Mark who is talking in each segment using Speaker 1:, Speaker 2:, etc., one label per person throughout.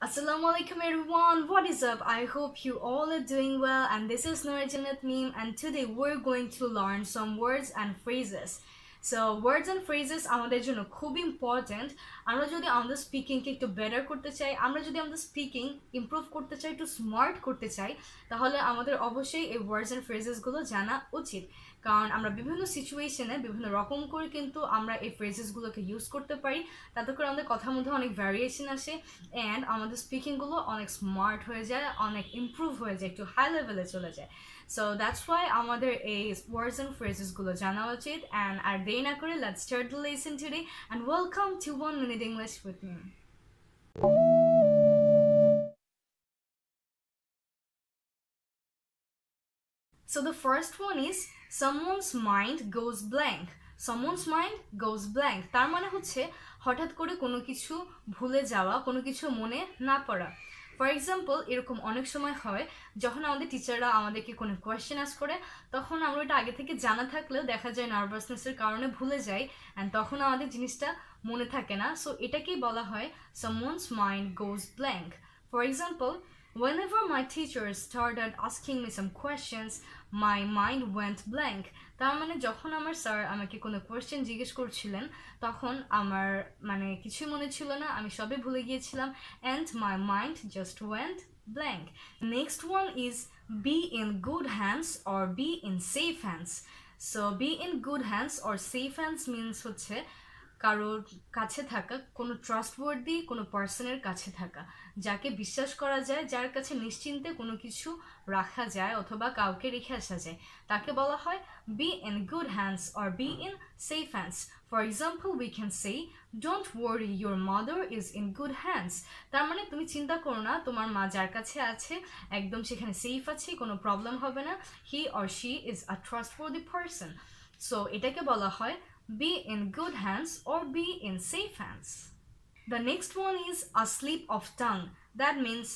Speaker 1: Assalamu alaikum everyone, what is up? I hope you all are doing well, and this is noore jannat Meem, and today we're going to learn some words and phrases. So words and phrases আমাদের জন্য খুব important. আমরা যদি আমাদের স্পিকিংকে একটু better করতে চাই, আমরা যদি আমাদের স্পিকিং ইমপ্রুভ করতে চাই, একটু স্মার্ট করতে চাই, তাহলে আমাদের অবশ্যই এই ওয়ার্ডস অ্যান্ড ফ্রেজেসগুলো জানা উচিত। কারণ আমরা বিভিন্ন সিচুয়েশনে বিভিন্ন রকম করে কিন্তু আমরা এই ফ্রেজেসগুলোকে ইউজ করতে পারি, তাতে করে আমাদের কথার মধ্যে অনেক ভ্যারিয়েশন আসে অ্যান্ড আমাদের স্পিকিংগুলো অনেক স্মার্ট হয়ে যায়, অনেক ইমপ্রুভ হয়ে যায়, একটু হাই লেভেলে চলে যায়। সো দ্যাটস ওয়াই আমাদের এই ওয়ার্ডস অ্যান্ড ফ্রেজেসগুলো জানা উচিত। অ্যান্ড আর দেরি না করে let's start the lesson today and welcome to 1 Minute English with me. So the first one is someone's mind goes blank. Someone's mind goes blank. তার মানে হচ্ছে হঠাৎ করে কোনো কিছু ভুলে যাওয়া, কোনো কিছু মনে না পড়া। ফর এক্সাম্পল, এরকম অনেক সময় হয় যখন আমাদের টিচাররা আমাদেরকে কোনো কোয়েশ্চেন আস্ক করে, তখন আমরা ওটা আগে থেকে জানা থাকলেও দেখা যায় নার্ভাসনেসের কারণে ভুলে যাই, অ্যান্ড তখন আমাদের জিনিসটা মনে থাকে না। সো এটাকেই বলা হয় someone's mind goes blank. For example, whenever my teacher started asking me some questions, my mind went blank. তার মানে যখন আমার স্যার আমাকে কোনো কোয়েশ্চেন জিজ্ঞেস করছিলেন, তখন আমার কিছুই মনে ছিল না, আমি সবই ভুলে গিয়েছিলাম, and my mind just went blank. Next one is be in good hands or be in safe hands. So be in good hands or safe hands means হচ্ছে কারোর কাছে থাকা, কোনো ট্রাস্টওয়ার্দি কোনো পার্সনের কাছে থাকা, যাকে বিশ্বাস করা যায়, যার কাছে নিশ্চিন্তে কোনো কিছু রাখা যায় অথবা কাউকে রেখে আসা যায়, তাকে বলা হয় be in good hands or be in safe hands. For example, we can say don't worry your mother is in good hands. তার মানে তুমি চিন্তা করো না, তোমার মা যার কাছে আছে একদম সেখানে সেফ আছে, কোনো প্রবলেম হবে না, he or she is a trustworthy person. So এটাকে বলা হয় be in good hands or be in safe hands. The next one is a slip of tongue. That means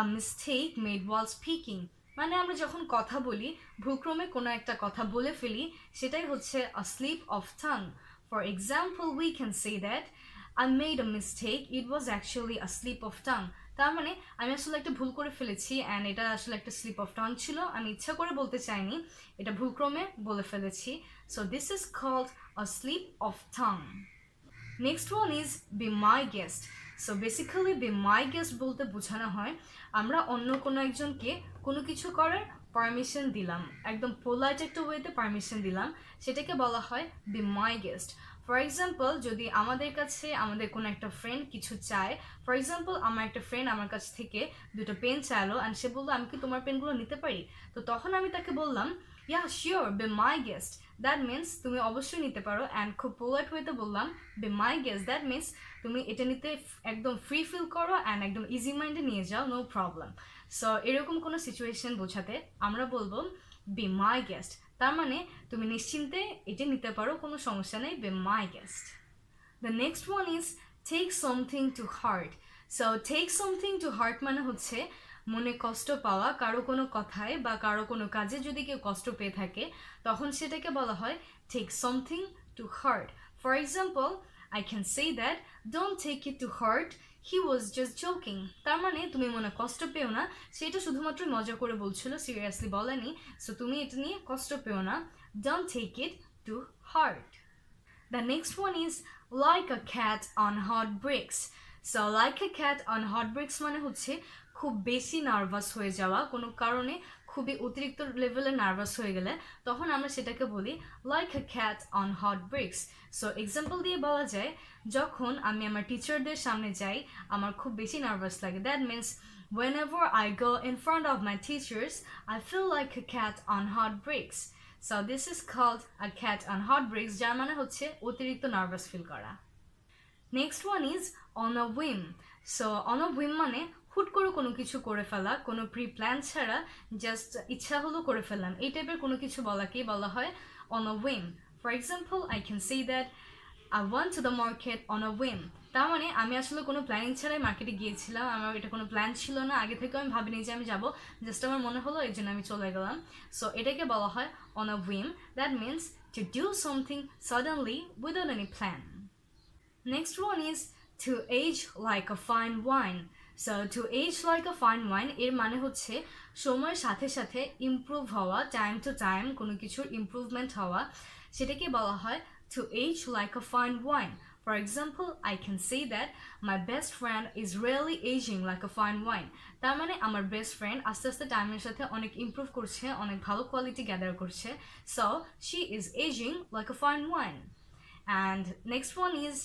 Speaker 1: a mistake made while speaking. মানে আমরা যখন কথা বলি, ভুলক্রমে কোনো একটা কথা বলে ফেলি, সেটাই হচ্ছে a slip of tongue. For example, we can say that I made a mistake, it was actually a slip of tongue. তার মানে আমি আসলে একটা ভুল করে ফেলেছি, অ্যান্ড এটা আসলে একটা স্লিপ অফ টাং ছিল, আমি ইচ্ছা করে বলতে চাইনি, এটা ভুলক্রমে বলে ফেলেছি। So this is called a slip of tongue. Next one is be my guest. So basically be my guest বলতে বোঝানো হয় আমরা অন্য কোনো একজনকে কোনো কিছু করার পারমিশন দিলাম, একদম পোলাইট একটা ওয়েতে পারমিশন দিলাম, সেটাকে বলা হয় B my guest. For example, যদি আমাদের কাছে আমাদের কোনো একটা ফ্রেন্ড কিছু চায়, ফর এক্সাম্পল আমার একটা ফ্রেন্ড আমার কাছ থেকে দুটো পেন চাইলো, অ্যান্ড সে বললো আমি কি তোমার পেনগুলো নিতে পারি, তো তখন আমি তাকে বললাম yeah sure, B my guest. That means তুমি অবশ্যই নিতে পারো, অ্যান্ড খুব পোলাইট ওয়েতে বললাম B my guest, that means তুমি এটা নিতে একদম ফ্রি ফিল করো অ্যান্ড একদম ইজি মাইন্ডে নিয়ে যাও, নো প্রবলেম। সো এরকম কোনো সিচুয়েশন বোঝাতে আমরা বলবো বি মাই গেস্ট, তার মানে তুমি নিশ্চিন্তে এটা নিতে পারো, কোনো সমস্যা নেই, be my guest. The next one is take something to heart. So take something to heart মানে হচ্ছে মনে কষ্ট পাওয়া, কারো কোনো কথায় বা কারো কোনো কাজে যদি কেউ কষ্ট পেয়ে থাকে, তখন সেটাকে বলা হয় take something to heart. For example, I can say that don't take it to heart, he was just joking. তার মানে তুমি মনে কষ্ট পেও না, সেটা শুধুমাত্র মজা করে বলছিল, সিরিয়াসলি বলেনি, সো তুমি এটা নিয়ে কষ্ট পেও না, don't take it to heart. The next one is like a cat on hot bricks. So like a cat on hot bricks মানে হচ্ছে খুব বেশি নার্ভাস হয়ে যাওয়া, কোনো কারণে খুবই অতিরিক্ত লেভেলে নার্ভাস হয়ে গেলে তখন আমরা সেটাকে বলি like a cat on hot bricks. So example দিয়ে বলা যায়, যখন আমি আমার টিচারদের সামনে যাই আমার খুব বেশি নার্ভাস লাগে, that means whenever I go in front of my teachers I feel like a cat on hot bricks. So this is called a cat on hot bricks, যার মানে হচ্ছে অতিরিক্ত নার্ভাস ফিল করা। Next one is on a Wim. So on a Wim মানে হুট করে কোনো কিছু করে ফেলা, কোনো প্রি প্ল্যান ছাড়া জাস্ট ইচ্ছা হলো করে ফেললাম, এই টাইপের কোনো কিছু বলাকেই বলা হয় on a Wim. For example, I can say that I want to the market on a Wim. তার মানে আমি আসলে কোনো প্ল্যানিং ছাড়াই মার্কেটে গিয়েছিলাম, আমার এটা কোনো প্ল্যান ছিল না, আগে থেকে আমি ভাবিনি যে আমি যাবো, জাস্ট আমার মনে হলো এই জন্য আমি চলে গেলাম। সো এটাকে বলা হয় on a whim, that means to do something suddenly without any plan. Next one is to age like a fine wine. So to age like a fine wine এর মানে হচ্ছে সময়ের সাথে সাথে ইমপ্রুভ হওয়া, টাইম টু টাইম কোনো কিছুর improvement হওয়া, সেটাকে বলা হয় to age like a fine wine. For example, I can say that my best friend is really aging like a fine wine. তার মানে আমার বেস্ট ফ্রেন্ড আস্তে আস্তে টাইমের সাথে অনেক ইমপ্রুভ করছে, অনেক ভালো কোয়ালিটি গ্যাদার করছে। So she is aging like a fine wine. And next one is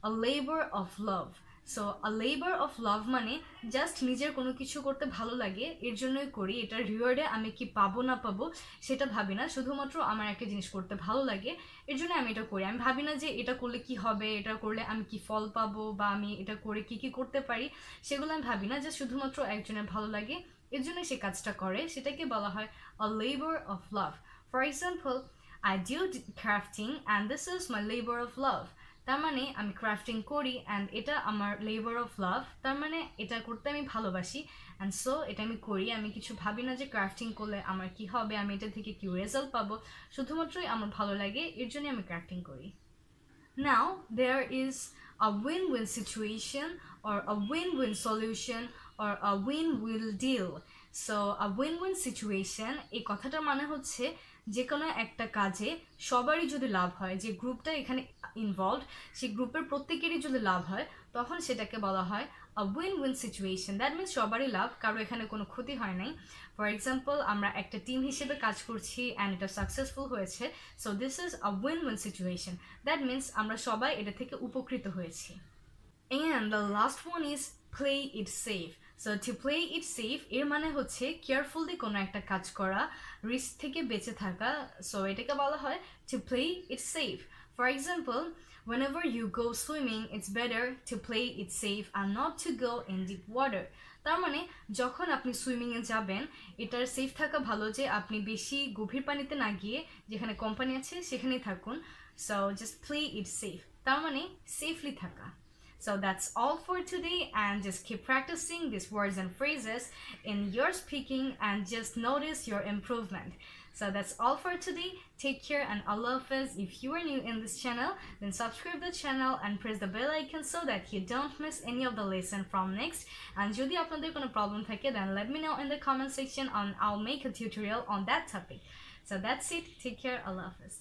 Speaker 1: a labor of love. So a labour of love মানে জাস্ট নিজের কোনো কিছু করতে ভালো লাগে এর জন্যই করি, এটার রিওয়ার্ডে আমি কি পাবো না পাবো সেটা ভাবি না, শুধুমাত্র আমার একটা জিনিস করতে ভালো লাগে এর জন্য আমি এটা করি। আমি ভাবি না যে এটা করলে কি হবে, এটা করলে আমি কি ফল পাবো, বা আমি এটা করে কি কি করতে পারি, সেগুলো আমি ভাবি না, জাস্ট শুধুমাত্র একজনের ভালো লাগে এর জন্য সে কাজটা করে, সেটাকে বলা হয় a labour of love. For example, I do crafting and this is my labor of love. তার মানে আমি ক্রাফটিং করি অ্যান্ড এটা আমার লেবার অফ লাভ, তার মানে এটা করতে আমি ভালোবাসি অ্যান্ড সো এটা আমি করি। আমি কিছু ভাবি না যে ক্রাফটিং করলে আমার কি হবে, আমি এটা থেকে কি রেজাল্ট পাবো, শুধুমাত্রই আমার ভালো লাগে এর জন্য আমি ক্রাফটিং করি। Now there is a win-win situation or a win-win solution or a win-win deal. So a win-win situation এই কথাটার মানে হচ্ছে যে কোনো একটা কাজে সবারই যদি লাভ হয়, যে গ্রুপটা এখানে ইনভলভড সেই গ্রুপের প্রত্যেকেরই যদি লাভ হয় তখন সেটাকে বলা হয় আ উইন-উইন সিচুয়েশন। দ্যাট মিনস সবারই লাভ, কারো এখানে কোনো ক্ষতি হয় নাই। ফর এক্সাম্পল, আমরা একটা টিম হিসেবে কাজ করছি অ্যান্ড এটা সাকসেসফুল হয়েছে, so this is a win-win situation. That means আমরা সবাই এটা থেকে উপকৃত হয়েছি। And the last one is play it safe. So to play it safe এর মানে হচ্ছে কেয়ারফুলি কোনো একটা কাজ করা, রিস্ক থেকে বেঁচে থাকা। সো এটাকে বলা হয় to play it safe. For example, whenever you go swimming, it's better to play it safe and not to go in deep water. তার মানে যখন আপনি সুইমিংয়ে যাবেন এটার সেফ থাকা ভালো, যে আপনি বেশি গভীর পানিতে না গিয়ে যেখানে কোম্পানি আছে সেখানেই থাকুন। So just play it safe, তার মানে সেফলি থাকা। So that's all for today, and just keep practicing these words and phrases in your speaking and just notice your improvement. So that's all for today. Take care and Allah Hafiz. If you are new in this channel, then subscribe the channel and press the bell icon so that you don't miss any of the lesson from next. And jodi apnader kono problem thake, then let me know in the comment section and I'll make a tutorial on that topic. So that's it. Take care. Allah Hafiz.